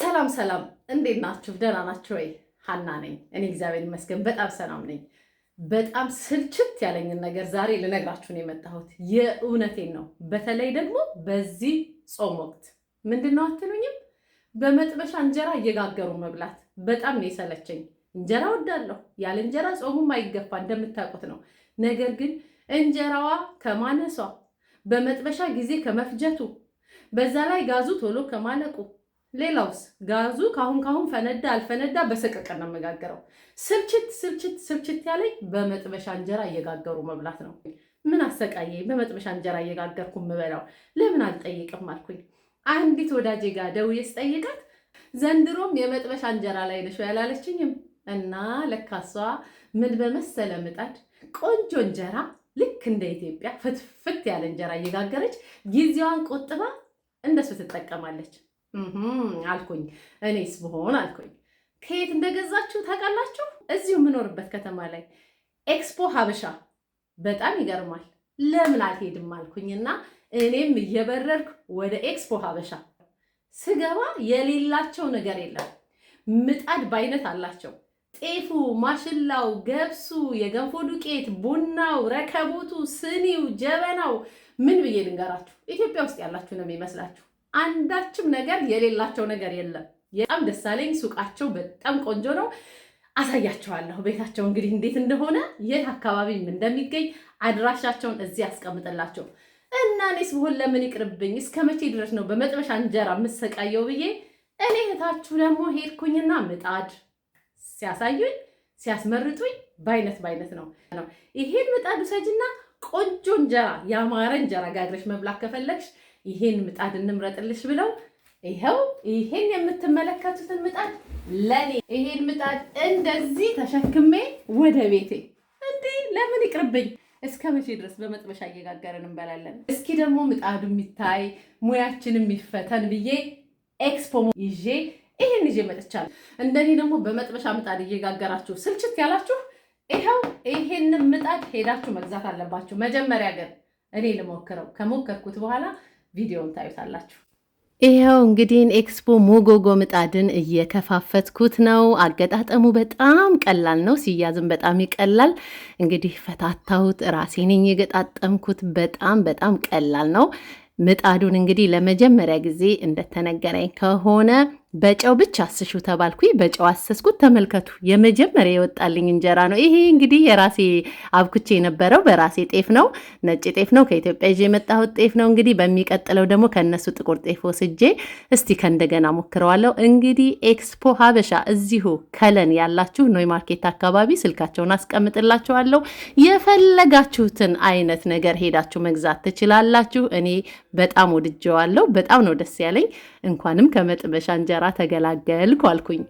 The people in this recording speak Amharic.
ሰላም ሰላም፣ እንዴት ናችሁ? ደህና ናችሁ ወይ? ሀና ነኝ። እኔ እግዚአብሔር ይመስገን በጣም ሰላም ነኝ። በጣም ስልችት ያለኝን ነገር ዛሬ ልነግራችሁ ነው የመጣሁት። የእውነቴን ነው። በተለይ ደግሞ በዚህ ጾም ወቅት ምንድነው አትሉኝም? በመጥበሻ እንጀራ እየጋገሩ መብላት በጣም ነው የሰለቸኝ። እንጀራ ወዳለሁ፣ ያለ እንጀራ ጾሙም አይገፋ እንደምታውቁት ነው። ነገር ግን እንጀራዋ ከማነሷ፣ በመጥበሻ ጊዜ ከመፍጀቱ፣ በዛ ላይ ጋዙ ቶሎ ከማለቁ፣ ሌላውስ ጋዙ ካሁን ፈነዳ አልፈነዳ በሰቀቀን ነው መጋገረው። ስልችት ያለኝ በመጥበሻ እንጀራ እየጋገሩ መብላት ነው። ምን አሰቃየኝ? በመጥበሻ እንጀራ እየጋገርኩ የምበላው ለምን አልጠይቅም አልኩኝ። አንዲት ወዳጄ ጋር ደውዬ ስጠይቃት ዘንድሮም የመጥበሻ እንጀራ ላይ ነሽ ያላለችኝም እና ለካሷ ምን በመሰለ ምጣድ ቆንጆ እንጀራ ልክ እንደ ኢትዮጵያ ፍትፍት ያለ እንጀራ እየጋገረች ጊዜዋን ቆጥባ እንደሱ ትጠቀማለች አልኩኝ። እኔስ ብሆን አልኩኝ። ከየት እንደገዛችሁ ታውቃላችሁ? እዚሁ የምኖርበት ከተማ ላይ ኤክስፖ ሀበሻ። በጣም ይገርማል። ለምን አልሄድም አልኩኝና እኔም እየበረርኩ ወደ ኤክስፖ ሀበሻ ስገባ የሌላቸው ነገር የለም። ምጣድ በአይነት አላቸው። ጤፉ፣ ማሽላው፣ ገብሱ፣ የገንፎ ዱቄት፣ ቡናው፣ ረከቦቱ፣ ስኒው፣ ጀበናው ምን ብዬ ልንገራችሁ? ኢትዮጵያ ውስጥ ያላችሁ ነው የሚመስላችሁ። አንዳችም ነገር የሌላቸው ነገር የለም። በጣም ደስ አለኝ። ሱቃቸው በጣም ቆንጆ ነው። አሳያቸዋለሁ ቤታቸው እንግዲህ እንዴት እንደሆነ፣ የት አካባቢም እንደሚገኝ አድራሻቸውን እዚህ አስቀምጥላቸው እና እኔስ ብሆን ለምን ይቅርብኝ? እስከ መቼ ድረስ ነው በመጥበሻ እንጀራ የምሰቃየው ብዬ እኔ እህታችሁ ደግሞ ሄድኩኝና ምጣድ ሲያሳዩኝ ሲያስመርጡኝ በአይነት ነው። ይሄን ምጣድ ውሰጂና ቆንጆ እንጀራ ያማረ እንጀራ ጋግረሽ መብላት ከፈለግሽ ይሄን ምጣድ እንምረጥልሽ ብለው ይሄው ይሄን የምትመለከቱትን ምጣድ ለኔ ይሄን ምጣድ እንደዚህ ተሸክሜ ወደ ቤቴ እንዴ ለምን ይቅርብኝ? እስከ መቼ ድረስ በመጥበሻ እየጋገርን እንበላለን? እስኪ ደግሞ ምጣዱ የሚታይ ሙያችን የሚፈተን ብዬ ኤክስፖ ይዤ ይሄን ይዤ መጥቻለሁ። እንደኔ ደግሞ በመጥበሻ ምጣድ እየጋገራችሁ ስልችት ያላችሁ ይሄው ይሄንን ምጣድ ሄዳችሁ መግዛት አለባችሁ። መጀመሪያ ግን እኔ ልሞክረው፣ ከሞከርኩት በኋላ ቪዲዮውን ታዩታላችሁ። ይኸው እንግዲህ ኤክስፖ ሞጎጎ ምጣድን እየከፋፈትኩት ነው። አገጣጠሙ በጣም ቀላል ነው፣ ሲያዝም በጣም ይቀላል። እንግዲህ ፈታታሁት፣ ራሴ ነኝ የገጣጠምኩት። በጣም ቀላል ነው። ምጣዱን እንግዲህ ለመጀመሪያ ጊዜ እንደተነገረኝ ከሆነ በጨው ብቻ አስሹ ተባልኩኝ። በጨው አሰስኩት። ተመልከቱ፣ የመጀመሪያ የወጣልኝ እንጀራ ነው። ይሄ እንግዲህ የራሴ አብኩቼ የነበረው በራሴ ጤፍ ነው፣ ነጭ ጤፍ ነው፣ ከኢትዮጵያ ይዤ የመጣሁት ጤፍ ነው። እንግዲህ በሚቀጥለው ደግሞ ከነሱ ጥቁር ጤፍ ወስጄ እስቲ ከእንደገና ሞክረዋለሁ። እንግዲህ ኤክስፖ ሀበሻ እዚሁ ከለን ያላችሁ ኖይ ማርኬት አካባቢ ስልካቸውን አስቀምጥላችኋለሁ። የፈለጋችሁትን አይነት ነገር ሄዳችሁ መግዛት ትችላላችሁ። እኔ በጣም ወድጀዋለሁ። በጣም ነው ደስ ያለኝ። እንኳንም ከመጥበሻ እንጀራ ተገላገልኩ አልኩኝ።